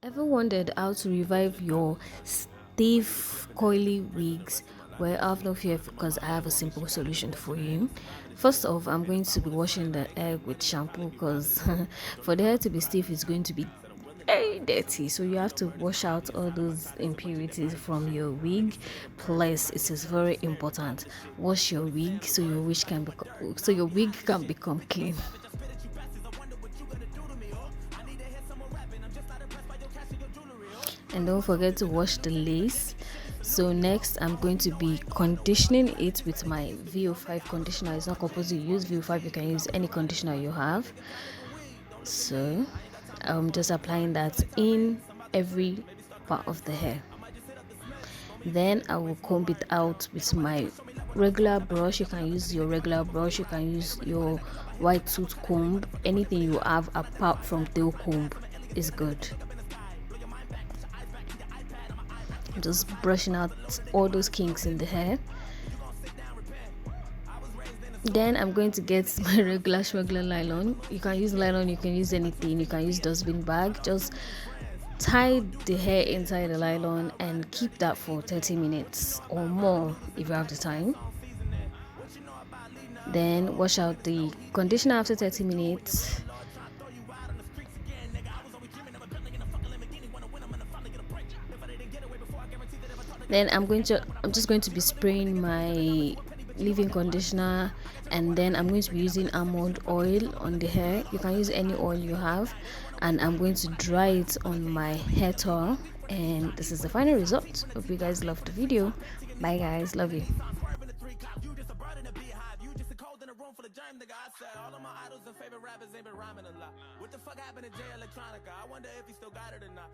Ever wondered how to revive your stiff, coily wigs? Well, I have no fear because I have a simple solution for you. First off, I'm going to be washing the hair with shampoo because for the hair to be stiff, it's going to be very dirty. So you have to wash out all those impurities from your wig. Plus, it is very important. Wash your wig so your wig can become clean. And don't forget to wash the lace. So next I'm going to be conditioning it with my VO5 conditioner. It's not compulsory to use VO5, you can use any conditioner you have. So I'm just applying that in every part of the hair. Then I will comb it out with my regular brush. You can use your regular brush, you can use your white tooth comb. Anything you have apart from tail comb is good. Just brushing out all those kinks in the hair. Then I'm going to get my regular nylon. You can use nylon, you can use anything, you can use dustbin bag. Just tie the hair inside the nylon and keep that for 30 minutes or more if you have the time. Then wash out the conditioner after 30 minutes. Then I'm just going to be spraying my leave-in conditioner, and then I'm going to be using almond oil on the hair. You can use any oil you have, and I'm going to dry it on my hair towel. And this is the final result. Hope you guys loved the video. Bye guys, love you. All of my idols and favorite rappers ain't been rhyming a lot. What the fuck happened to Jay Electronica? I wonder if he still got it or not.